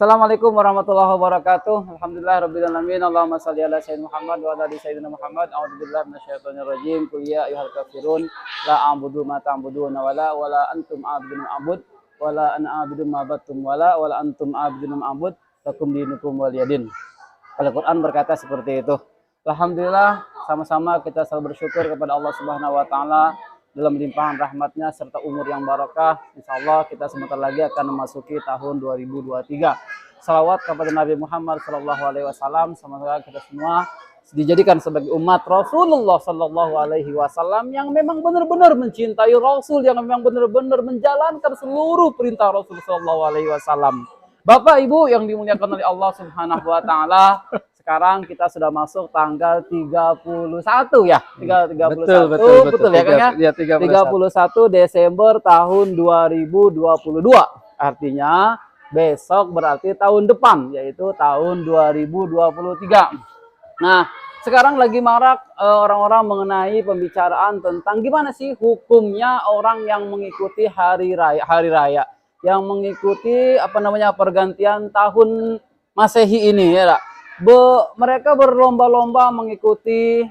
Assalamualaikum warahmatullahi wabarakatuh. Alhamdulillahirabbil alamin. Allahumma shalli ala sayyidina Muhammad wa ala ali sayyidina Muhammad. A'udzubillahi minasyaitonir rajim. Qul ya ayyuhal kafirun la a'budu ma ta'buduna wala antum a'budun a'bud wala ana a'budu ma battum wala antum a'budun a'bud lakum dinukum waliyadin. Al-Qur'an berkata seperti itu. Alhamdulillah, sama-sama kita selalu bersyukur kepada Allah Subhanahu wa taala dalam limpahan rahmatnya serta umur yang barakah. Insyaallah kita sebentar lagi akan memasuki tahun 2023. Salawat kepada Nabi Muhammad sallallahu alaihi wasallam. Semoga kita semua dijadikan sebagai umat Rasulullah sallallahu alaihi wasallam yang memang benar-benar mencintai Rasul, yang memang benar-benar menjalankan seluruh perintah Rasul sallallahu alaihi wasallam. Bapak Ibu yang dimuliakan oleh Allah Subhanahu wa taala, sekarang kita sudah masuk tanggal 31 ya. 31. Betul ya Kang ya? 31 Desember tahun 2022. Artinya besok berarti tahun depan, yaitu tahun 2023. Nah, sekarang lagi marak orang-orang mengenai pembicaraan tentang gimana sih hukumnya orang yang mengikuti hari raya, yang mengikuti pergantian tahun Masehi ini ya. Mereka berlomba-lomba mengikuti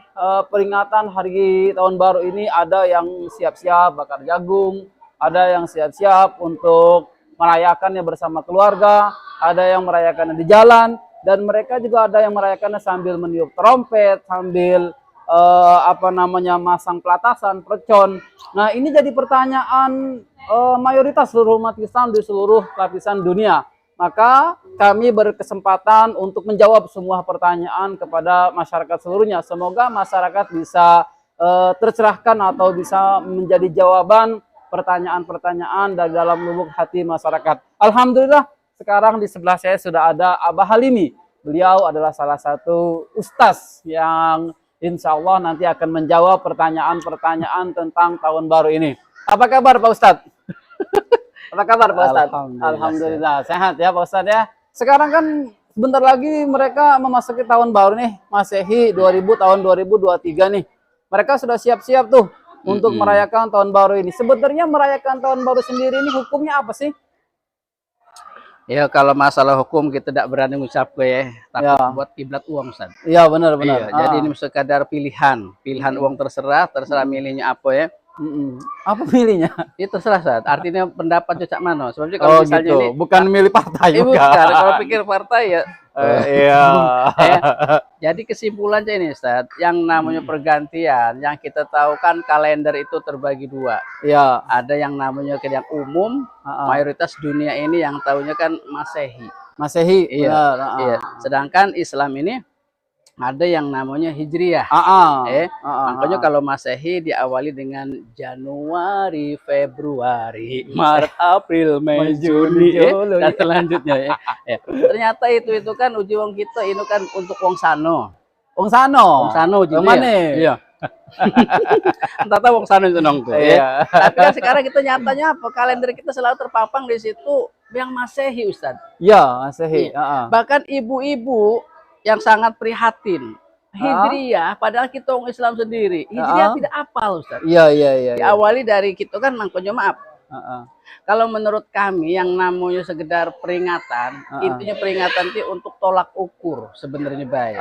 peringatan hari tahun baru ini. Ada yang siap-siap bakar jagung, ada yang siap-siap untuk merayakannya bersama keluarga, ada yang merayakannya di jalan, dan mereka juga ada yang merayakannya sambil meniup trompet, sambil masang pelatasan, percon. Nah, ini jadi pertanyaan mayoritas seluruh umat Islam di seluruh lapisan dunia. Maka kami berkesempatan untuk menjawab semua pertanyaan kepada masyarakat seluruhnya. Semoga masyarakat bisa tercerahkan atau bisa menjadi jawaban pertanyaan-pertanyaan dari dalam lubuk hati masyarakat. Alhamdulillah, sekarang di sebelah saya sudah ada Abah Halimi. Beliau adalah salah satu ustaz yang insya Allah nanti akan menjawab pertanyaan-pertanyaan tentang tahun baru ini. Apa kabar Pak Ustadz? Apa kabar Pak Ustadz? Alhamdulillah. Sehat ya Pak Ustadz ya. Sekarang kan sebentar lagi mereka memasuki tahun baru nih, Masehi tahun 2023 nih. Mereka sudah siap-siap tuh untuk merayakan tahun baru ini. Sebenarnya merayakan tahun baru sendiri ini hukumnya apa sih? Ya, kalau masalah hukum kita tidak berani ngucap ya, takut buat kiblat uang Ustaz. Iya, benar-benar. Iya, jadi ini sekadar pilihan uang terserah milihnya apa ya. Apa milihnya? Itu terserah Ustaz. Artinya pendapat cocok mana. Sebenarnya kalau misalnya gitu. ini Bukan milih partai juga. Bukan. Kalau pikir partai ya. Iya. Jadi kesimpulannya ini Ustaz, yang namanya pergantian, yang kita tahu kan kalender itu terbagi dua. Iya. Ada yang namanya yang umum, mayoritas dunia ini yang tahunya kan Masehi. Masehi, iya. Iya. Sedangkan Islam ini ada yang namanya Hijriyah. Makanya kalau Masehi diawali dengan Januari, Februari, Maret, April, Mei, Juni, dan selanjutnya ya. Ternyata itu kan uji wong kita ini kan untuk wong sano. Wong sano. Yang mana? Iya. Entah wong sano itu nong tuh. Iya. Tapi kan sekarang kita nyatanya apa? Kalender kita selalu terpapang di situ yang Masehi, Ustaz. Iya, Masehi. Bahkan ibu-ibu yang sangat prihatin. Hijriyah, padahal kita orang Islam sendiri. Hijriyah tidak apal, Ustaz. Iya. Diawali dari kita kan makanya maaf. Kalau menurut kami yang namanya sekedar peringatan, intinya peringatan itu untuk tolak ukur sebenarnya baik.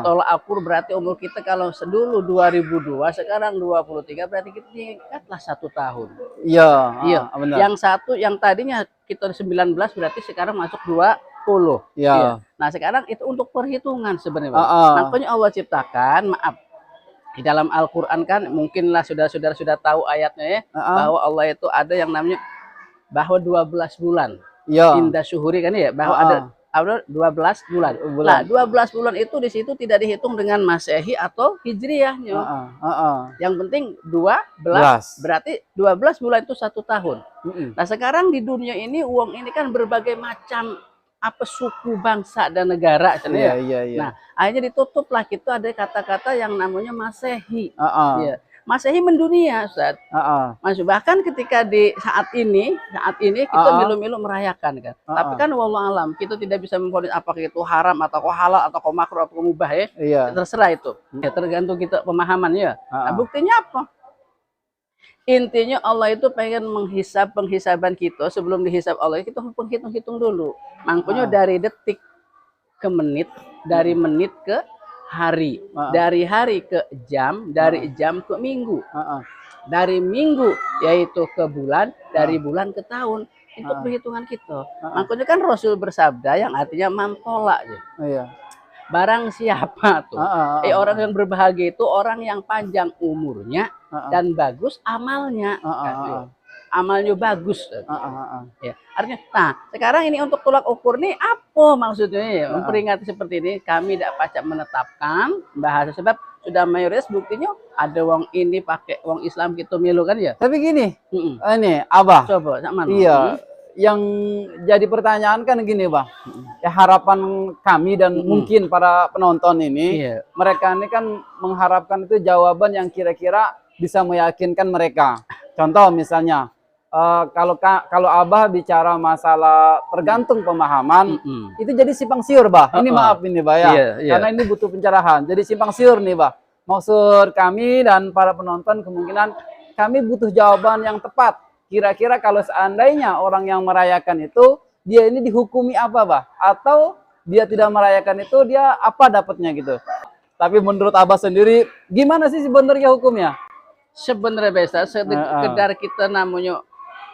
Tolak ukur berarti umur kita kalau dulu 2002, sekarang 23 berarti kita tingkatlah 1 tahun. Iya, benar. Yang satu, yang tadinya kita 19 berarti sekarang masuk 20. Iya. Nah, sekarang itu untuk perhitungan sebenarnya. Makanya Allah ciptakan, maaf, di dalam Al-Qur'an kan mungkinlah sudah tahu ayatnya ya, bahwa Allah itu ada yang namanya bahwa 12 bulan. Iya. Indah syuhuri kan ya, bahwa ada 12 bulan. Nah, 12 bulan itu di situ tidak dihitung dengan Masehi atau Hijriyahnya. Yang penting 12, berarti 12 bulan itu 1 tahun. Nah, sekarang di dunia ini uang ini kan berbagai macam suku, bangsa, dan negara. Iya. Nah, akhirnya ditutuplah kita ada kata-kata yang namanya Masehi. Masehi mendunia, Ustaz. Bahkan ketika di saat ini kita milu-milu merayakan kan. Tapi kan wallahu alam, kita tidak bisa memvonis apakah itu haram atau halal atau makruh atau mubah ya. Terserah itu. Ya tergantung kita pemahaman ya. Nah, buktinya apa? Intinya Allah itu pengen menghisab penghisaban kita. Sebelum dihisab Allah, kita hitung-hitung dulu. Makanya dari detik ke menit, dari menit ke hari, dari hari ke jam, dari jam ke minggu, dari minggu yaitu ke bulan, dari bulan ke tahun. Itu perhitungan kita. Makanya kan Rasul bersabda yang artinya mantola. Iya. Barang siapa tuh? Orang yang berbahagia itu orang yang panjang umurnya dan bagus amalnya. Amalnya bagus. Ya, artinya, nah sekarang ini untuk tolak ukur nih apa maksudnya ya? Memperingati seperti ini kami tidak pacak menetapkan bahasa sebab sudah mayoritas buktinya ada wong ini pakai wong Islam gitu milu kan ya. Tapi gini, ini Abah. Coba sama. Iya. Yang jadi pertanyaan kan gini, Bang. Ya harapan kami dan mungkin para penonton ini, mereka ini kan mengharapkan itu jawaban yang kira-kira bisa meyakinkan mereka. Contoh misalnya, kalau Abah bicara masalah tergantung pemahaman, itu jadi simpang siur, Bah. Ini maaf ini, Bah ya. Karena ini butuh pencerahan. Jadi simpang siur nih, Bah. Maksud kami dan para penonton kemungkinan kami butuh jawaban yang tepat. Kira-kira kalau seandainya orang yang merayakan itu, dia ini dihukumi apa, Bah? Atau dia tidak merayakan itu, dia apa dapatnya gitu? Tapi menurut Abah sendiri, gimana sih sebenarnya hukumnya? Sebenarnya biasa, sekedar kita namanya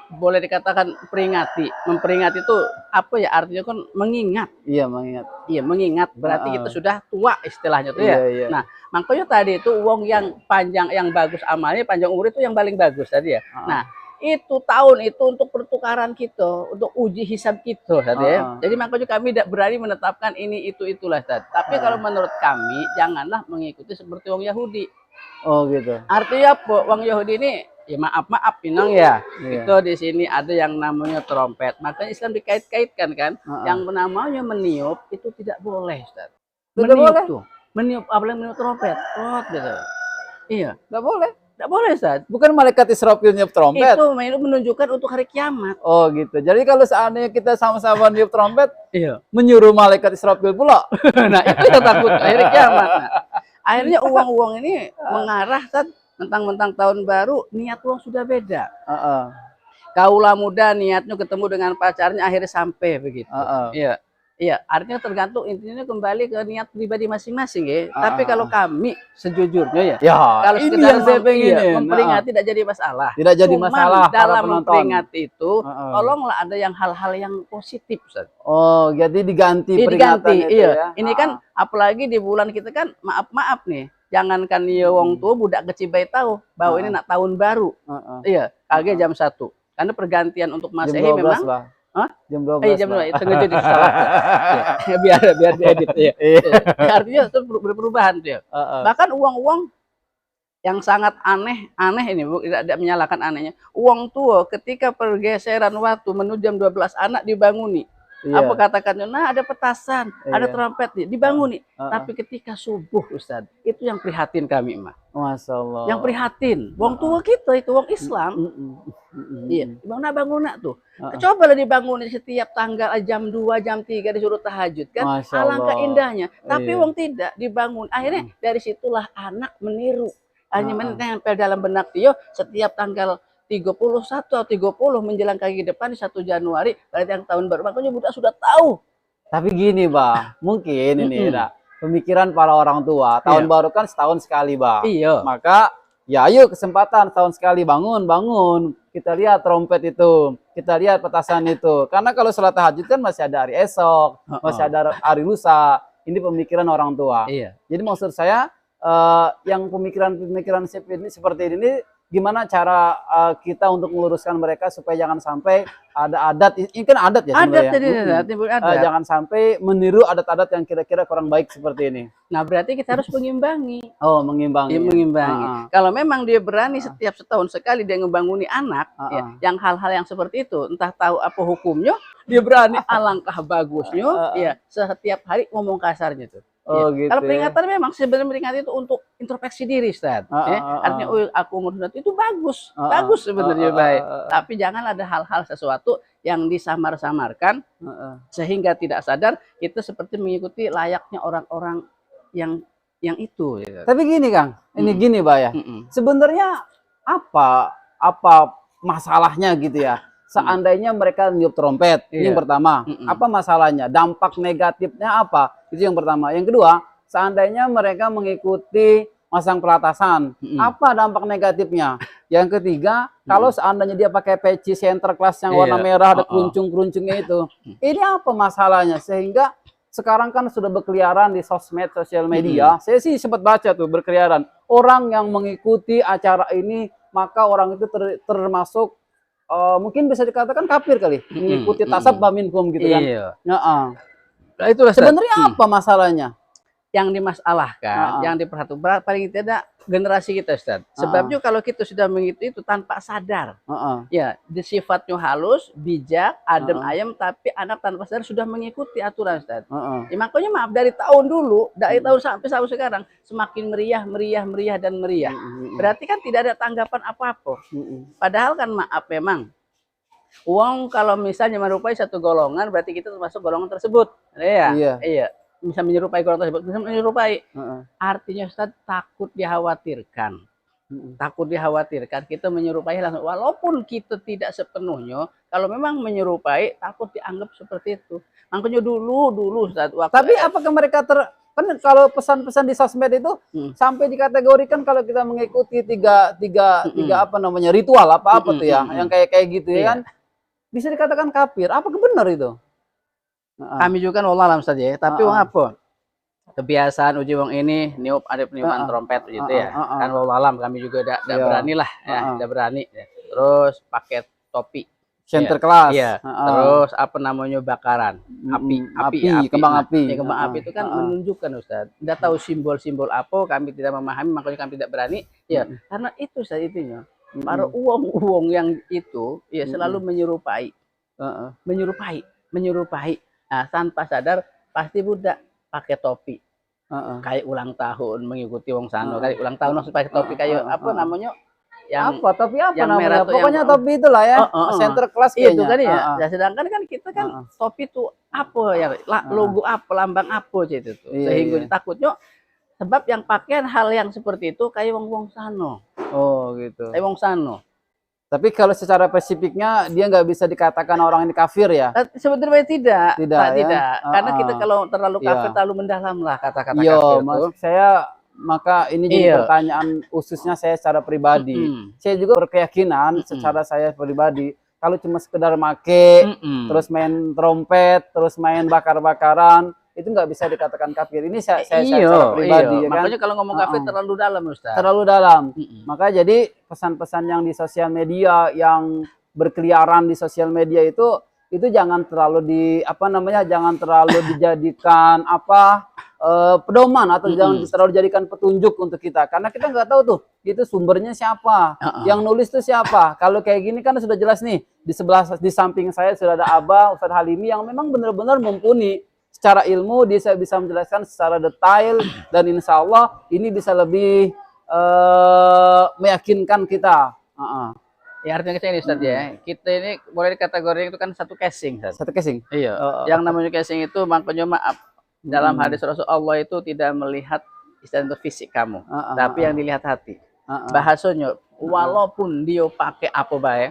boleh dikatakan peringati. Memperingati itu apa ya artinya kan mengingat. Iya, mengingat. Iya, mengingat. Berarti kita sudah tua istilahnya tuh ya. Nah, makanya tadi itu wong yang panjang, yang bagus amalnya, panjang umur itu yang paling bagus tadi ya. Nah, itu tahun itu untuk pertukaran kita, untuk uji hisab kita, ya. Jadi makanya kami tidak berani menetapkan ini itu itulah, tapi kalau menurut kami janganlah mengikuti seperti wong Yahudi. Oh gitu. Artinya apa? Wong Yahudi ini ya maaf pinang ya. Itu di sini ada yang namanya trompet. Makanya Islam dikait-kaitkan kan. Yang namanya meniup itu tidak boleh, Ustaz. Meniup tuh. Meniup apalagi meniup trompet. Gitu. Iya, nggak boleh. Nggak boleh, Ustaz. Bukan malaikat Israfil niup trompet. Itu menunjukkan untuk hari kiamat. Oh gitu. Jadi kalau seandainya kita sama-sama niup trompet, menyuruh malaikat Israfil pula. Nah, itu yang takut hari kiamat. Nah, akhirnya uang-uang ini mengarah, Ustaz, mentang-mentang tahun baru, niat uang sudah beda. Kaulah muda niatnya ketemu dengan pacarnya akhirnya sampai begitu. Iya. Iya, artinya tergantung intinya kembali ke niat pribadi masing-masing ya. Tapi kalau kami sejujurnya ya, kalau ini yang saya pengen memperingati tidak jadi masalah. Tidak jadi masalah dalam memperingati itu, tolonglah ada yang hal-hal yang positif, Ustaz. Oh, jadi diganti peringatan itu ya. Ini kan apalagi di bulan kita kan maaf nih. Jangankan ya wong tua budak kecibai tahu bahwa ini nak tahun baru. Iya, kage jam 1. Karena pergantian untuk Masehi memang jam 12. Jam 2 itu jadi salah. biar diedit ya. Artinya itu berperubahan tuh ya. Bahkan uang-uang yang sangat aneh ini tidak menyalahkan anehnya. Uang tua ketika pergeseran waktu menuju jam 12 anak dibanguni. Apa katakannya? Nah, ada petasan, ada trompet nih, dibanguni. Tapi ketika subuh, Ustaz, itu yang prihatin kami, Mah. Masya Allah. Yang prihatin. Wong tua kita itu wong Islam. Iya, bangun tuh. Cobalah dibangun setiap tanggal jam 2, jam 3 disuruh tahajud kan. Alangkah indahnya. Tapi wong tidak dibangun. Akhirnya dari situlah anak meniru. Hanya menempel dalam benak dia setiap tanggal 31 atau 30 menjelang kaki depan 1 Januari berarti yang tahun baru. Makanya budak sudah tahu. Tapi gini, Bah, mungkin ini pemikiran para orang tua. Tahun baru kan setahun sekali, Bah. Iya. Maka ya ayo kesempatan tahun sekali bangun. Kita lihat trompet itu, kita lihat petasan itu. Karena kalau sholat tahajud kan masih ada hari esok, masih ada hari lusa. Ini pemikiran orang tua. Iya. Jadi maksud saya yang pemikiran seperti ini gimana cara kita untuk meluruskan mereka supaya jangan sampai ada adat, ini kan adat ya sebenarnya. Adat. Jangan sampai meniru adat-adat yang kira-kira kurang baik seperti ini. Nah, berarti kita harus mengimbangi. Oh, mengimbangi. Mengimbangi. Kalau memang dia berani setiap setahun sekali dia ngebanguni anak, yang hal-hal yang seperti itu, entah tahu apa hukumnya, dia berani alangkah bagusnya, ya setiap hari ngomong kasarnya tuh. Oh, gitu. Kalau peringatan memang sebenarnya peringatan itu untuk introspeksi diri, Ustaz. Artinya aku umur itu bagus, bagus sebenarnya baik. Tapi jangan ada hal-hal sesuatu yang disamar-samarkan sehingga tidak sadar kita seperti mengikuti layaknya orang-orang yang itu. Gitu. Tapi gini, Kang, ini gini, Bah ya. Sebenarnya apa masalahnya gitu ya? Seandainya mereka niup trompet, ini yang pertama, apa masalahnya? Dampak negatifnya apa? Itu yang pertama. Yang kedua, seandainya mereka mengikuti masang pelatasan, apa dampak negatifnya? Yang ketiga, kalau seandainya dia pakai peci center class yang warna merah, ada keruncung-keruncungnya itu, ini apa masalahnya? Sehingga sekarang kan sudah berkeliaran di sosmed, sosial media. Saya sih sempat baca tuh berkeliaran. Orang yang mengikuti acara ini, maka orang itu termasuk mungkin bisa dikatakan kafir kali, mengikuti tasab minhum gitu kan. Nah, itulah sebenarnya apa masalahnya? Yang dimasalahkan, yang diperhatikan paling tidak generasi kita, Ustaz. Sebabnya kalau kita sudah mengikuti itu tanpa sadar, ya, sifatnya halus, bijak, adem ayem, tapi anak tanpa sadar sudah mengikuti aturan, Ustaz. Ya, makanya maaf, dari tahun dulu, dari tahun sampai sekarang, semakin meriah dan meriah. Berarti kan tidak ada tanggapan apa-apa. Padahal kan maaf memang, uang kalau misalnya menyerupai satu golongan, berarti kita termasuk golongan tersebut. Iya. Bisa menyerupai golongan tersebut, bisa menyerupai. Artinya Ustaz, takut dikhawatirkan. Takut dikhawatirkan kita menyerupai langsung, walaupun kita tidak sepenuhnya, kalau memang menyerupai takut dianggap seperti itu. Makanya dulu Ustaz, tapi apakah mereka kan kalau pesan-pesan di sosmed itu sampai dikategorikan kalau kita mengikuti tiga apa namanya ritual apa tuh ya, yang kayak gitu ya kan, bisa dikatakan kafir. Apakah benar itu? Kami juga kan Allah alam saja ya, tapi wong apa? Kebiasaan uji wong ini niup ada peniupan trompet gitu ya. Kan Allah alam kami juga tidak berani lah ya, tidak berani. Terus pakai topi center class. Iya. Terus apa namanya bakaran, api, kembang api. Ya, kembang api itu kan menunjukkan Ustaz. Tidak tahu simbol-simbol apa, kami tidak memahami, makanya kami tidak berani. Ya, karena itu Ustaz itunya. Para uang yang itu ya selalu menyerupai. Menyerupai. Nah, tanpa sadar pasti budak pakai topi. Kayak ulang tahun mengikuti wong sano, kayak ulang tahun harus pakai topi kayak apa namanya? Yang topi apa yang namanya? merah Pokoknya topi itulah ya. Center class kayaknya. Itu kan ya. Nah, sedangkan kan kita kan topi itu apa ya? Logo apa, lambang apa itu tuh. Sehingga takutnya sebab yang pakaian hal yang seperti itu kayak wong sano. Oh, gitu. Kayak wong sano. Tapi kalau secara spesifiknya dia nggak bisa dikatakan orang ini kafir ya? Sebetulnya tidak. Tidak. Karena kita kalau terlalu kafir terlalu mendalam lah kata-kata kafir itu. Maka ini jadi pertanyaan khususnya saya secara pribadi. Saya juga berkeyakinan secara saya pribadi kalau cuma sekedar make, terus main trompet, terus main bakar-bakaran, itu nggak bisa dikatakan kafir. Ini saya secara pribadi. Ya kan? Makanya kalau ngomong kafir terlalu dalam, Ustaz. Terlalu dalam. Maka jadi pesan-pesan yang di sosial media, yang berkeliaran di sosial media itu jangan terlalu jangan terlalu dijadikan pedoman atau jangan terlalu dijadikan petunjuk untuk kita, karena kita nggak tahu tuh itu sumbernya siapa, yang nulis tuh siapa. Kalau kayak gini kan sudah jelas nih, di samping saya sudah ada Abah Ustadz Halimi yang memang benar-benar mumpuni secara ilmu, dia bisa menjelaskan secara detail, dan insya Allah ini bisa lebih meyakinkan kita. Ya artinya kita ini Ustaz ya, kita ini boleh dikategorikan itu kan satu casing, Ustaz. Satu casing? Iya. Yang namanya casing itu makanya maaf, dalam hadis Rasul Allah itu tidak melihat istilah itu fisik kamu, tapi yang dilihat hati. Bahasanya, walaupun dia pakai apa baik,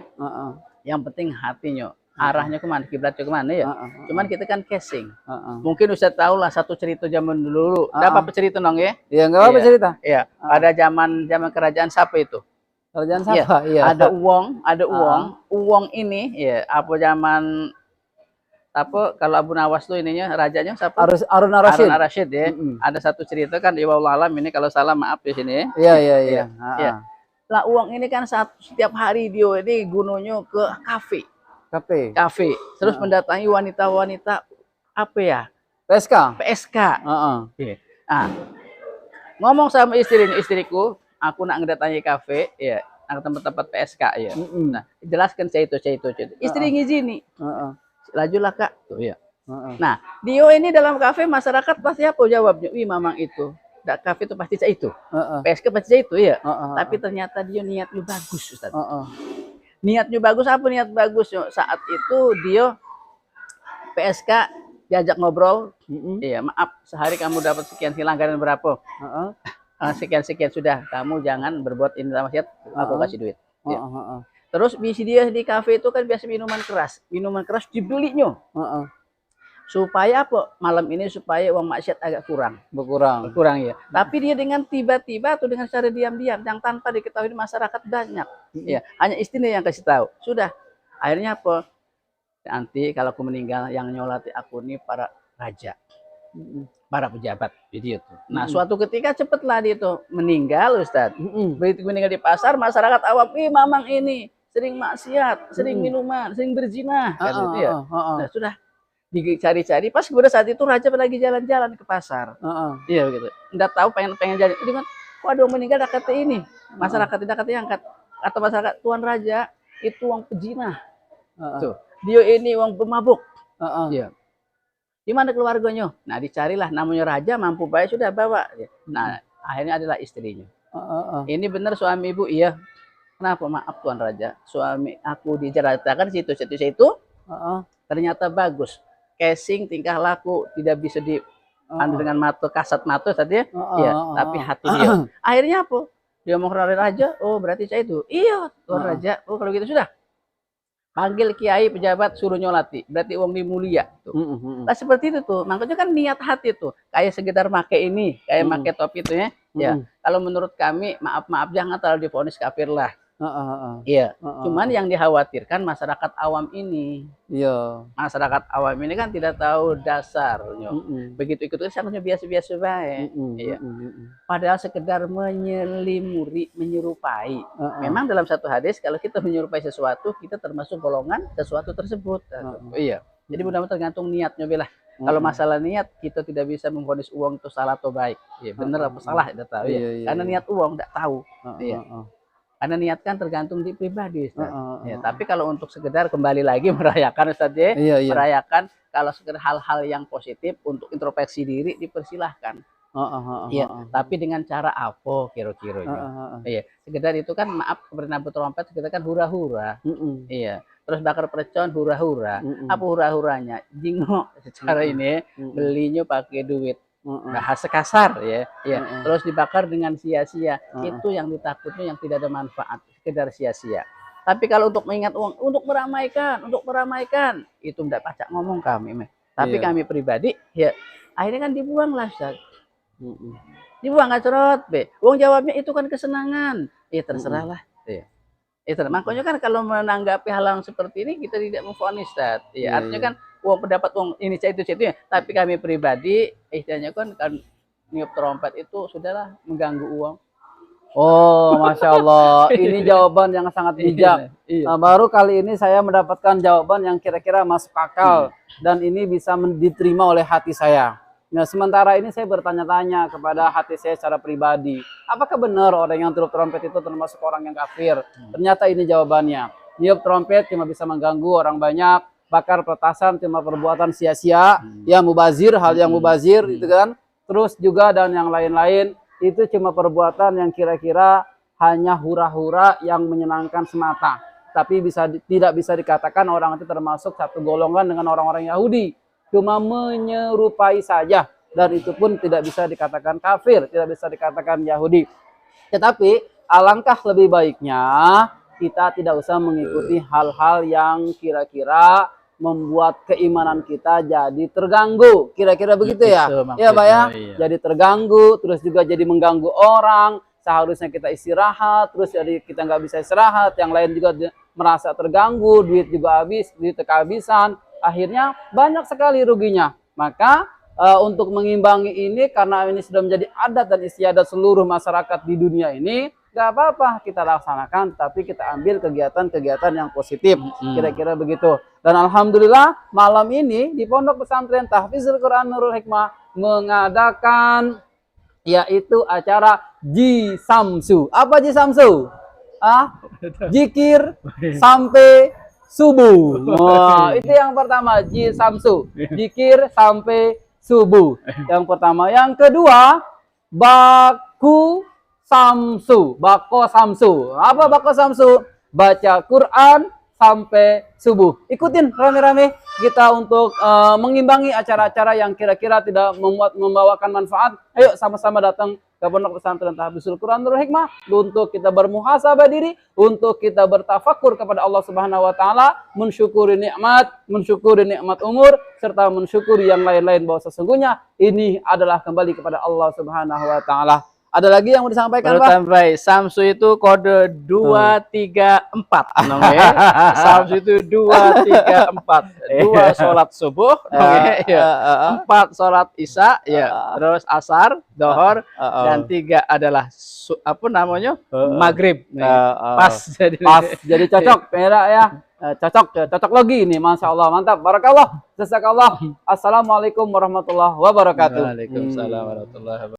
yang penting hatinya. Arahnya kemana, kiblatnya kemana ya. Cuman kita kan casing. Mungkin Ustaz tahu lah satu cerita zaman dulu. Dapat cerita dong ya? Iya, nggak apa-apa cerita. Iya. Pada zaman kerajaan siapa itu? Kerajaan siapa? Iya. Ada uang ini ya. Apa zaman kalau Abu Nawas tuh ininya rajanya siapa? Harun ar-Rasyid ya. Ada satu cerita kan, ya Allah alam ini kalau salah maaf di sini ya. Iya. Lah uang ini kan setiap hari dia ini gunanya ke kafe. Terus mendatangi wanita-wanita apa ya? PSK. Ngomong sama istriku, aku nak ngedatangi kafe, ya, nak tempat-tempat PSK ya. Nah, jelaskan saya itu. Istri ngizini. Lajulah Kak. Tuh ya. Nah, dia ini dalam kafe masyarakat pasti apa jawabnya? Wih, mamang itu. Kafe itu pasti saya itu. PSK pasti saya itu ya. Tapi ternyata dia niatnya bagus, Ustaz. Niatnya bagus, apa niat bagus? Saat itu dia PSK diajak ngobrol. Iya, maaf, sehari kamu dapat sekian, anggaran berapa? sekian sudah, kamu jangan berbuat ini maksiat, aku kasih duit. Ya. Heeh. Terus dia di kafe itu kan biasa minuman keras dibelinya. Supaya apa? Malam ini supaya uang maksiat agak berkurang ya. Tapi dia dengan tiba-tiba atau dengan cara diam-diam yang tanpa diketahui masyarakat banyak. Ya, hanya istrinya yang kasih tahu. Sudah. Akhirnya apa? Nanti kalau aku meninggal yang nyolati aku ini para raja, para pejabat, jadi itu. Nah, suatu ketika cepatlah dia itu meninggal, Ustadz. Begitu meninggal di pasar, masyarakat awam, mamang ini sering maksiat, sering minuman, sering berzina, kan gitu ya. Nah, sudah dicari-cari, pas kemudian saat itu raja lagi jalan-jalan ke pasar. Iya begitu. Enggak tahu pengen jalan. Itu kan, kok ada orang meninggal dekat ini. Masyarakat tidak angkat. Kata masyarakat, Tuan Raja itu uang pejina. Tuh, dia ini uang pemabuk. Iya. Di mana keluarganya? Nah, dicarilah namanya raja mampu bayar sudah bawa. Nah, akhirnya adalah istrinya. Ini benar suami ibu, iya. Kenapa? Maaf Tuan Raja, suami aku diceritakan situ ternyata bagus. Casing tingkah laku tidak bisa di dengan mata kasat mata tadi ya. Tapi hati dia. Akhirnya apa? Dia mau ke raja, oh berarti saya itu. Iya, Tuan Raja. Oh kalau gitu sudah. Panggil kiai pejabat suruh nyolati. Berarti uang mulia tuh. Nah seperti itu tuh. Makanya kan niat hati tuh. Kayak sekedar make ini, kayak make topi itu ya. Ya, kalau menurut kami maaf jangan terlalu divonis kafir lah. Iya. Cuman yang dikhawatirkan masyarakat awam ini. Iya. Masyarakat awam ini kan tidak tahu dasarnya. Begitu ikut sangatnya biasa-biasa baik. Iya. Padahal sekedar menyerupai. Memang dalam satu hadis kalau kita menyerupai sesuatu, kita termasuk golongan sesuatu tersebut. Iya. Jadi mudah-mudahan tergantung niatnya belah. Kalau masalah niat kita tidak bisa memvonis uang itu salah atau baik. Iya, benar apa salah tidak tahu ya. Karena niat uang tidak tahu. Iya. Karena niat kan tergantung di pribadi, Ustaz. Ya, tapi kalau untuk sekedar kembali lagi merayakan, Ustaz ya, merayakan kalau sekedar hal-hal yang positif untuk introspeksi diri dipersilahkan. Iya, tapi dengan cara apa kira-kira? Iya, sekedar itu kan maaf kepada Nabi Trompet sekedar kan hura-hura. Iya, terus bakar percon hura-hura. Apa hura-huranya? Jingok secara ini belinya pakai duit. Bahasa kasar ya, terus dibakar dengan sia-sia. Itu yang ditakutnya yang tidak ada manfaat, sekedar sia-sia. Tapi kalau untuk mengingat uang, untuk meramaikan, itu tidak pacak ngomong kami. Tapi kami pribadi, ya akhirnya kan dibuang lah, Ustaz. Dibuang nggak cerot, uang jawabnya itu kan kesenangan. Ya terserah lah. Makanya kan kalau menanggapi hal yang seperti ini kita tidak memvonis, Ustaz. Ya, artinya kan uang pendapat uang ini itu ya. Tapi kami pribadi istilahnya kan niup trompet itu sudahlah mengganggu uang. Oh, Masya Allah. Ini jawaban yang sangat bijak. Nah, baru kali ini saya mendapatkan jawaban yang kira-kira masuk akal dan ini bisa diterima oleh hati saya. Nah, sementara ini saya bertanya-tanya kepada hati saya secara pribadi. Apakah benar orang yang tiup trompet itu termasuk orang yang kafir? Ternyata ini jawabannya. Niup trompet cuma bisa mengganggu orang banyak. Bakar petasan cuma perbuatan sia-sia. Ya mubazir, hal yang mubazir itu kan. Terus juga dan yang lain-lain. Itu cuma perbuatan yang kira-kira hanya hura-hura yang menyenangkan semata. Tapi tidak bisa dikatakan orang itu termasuk satu golongan dengan orang-orang Yahudi. Cuma menyerupai saja. Dan itu pun tidak bisa dikatakan kafir. Tidak bisa dikatakan Yahudi. Tetapi alangkah lebih baiknya kita tidak usah mengikuti hal-hal yang kira-kira membuat keimanan kita jadi terganggu. Kira-kira begitu ya? Ya Pak ya? Jadi terganggu. Terus juga jadi mengganggu orang. Seharusnya kita istirahat. Terus jadi kita nggak bisa istirahat. Yang lain juga merasa terganggu. Duit juga habis. Duit kehabisan. Akhirnya banyak sekali ruginya. Maka untuk mengimbangi ini karena ini sudah menjadi adat dan istiadat seluruh masyarakat di dunia ini, nggak apa-apa kita laksanakan, tapi kita ambil kegiatan-kegiatan yang positif. Kira-kira begitu. Dan alhamdulillah malam ini di Pondok Pesantren Tahfizul Quran Nurul Hikmah mengadakan yaitu acara Jisamsu. Apa Jisamsu? Zikir sampai subuh. Wah, itu yang pertama, Jisamsu. Zikir sampai subuh. Yang pertama. Yang kedua, Baku Samsu. Bako Samsu. Apa Bako Samsu? Baca Quran sampai subuh. Ikutin rame-rame kita untuk mengimbangi acara-acara yang kira-kira tidak membawakan manfaat. Ayo sama-sama datang ke Pondok Pesantren Tahfidzul Quran Nurul Hikmah untuk kita bermuhasabah diri, untuk kita bertafakur kepada Allah Subhanahu wa taala, mensyukuri nikmat umur serta mensyukuri yang lain-lain bahwa sesungguhnya ini adalah kembali kepada Allah Subhanahu wa taala. Ada lagi yang mau disampaikan, Pak? Sampai Samsu itu kode 234. Samsu itu 234. 2 sholat subuh, 4 sholat isya, terus asar, dohor, dan 3 adalah maghrib. Pas jadi cocok, Pera ya. Cocok lagi ini, masya Allah, mantap, barakallah, jazakallah. Assalamualaikum warahmatullahi wabarakatuh. Waalaikumsalam warahmatullahi wabarakatuh.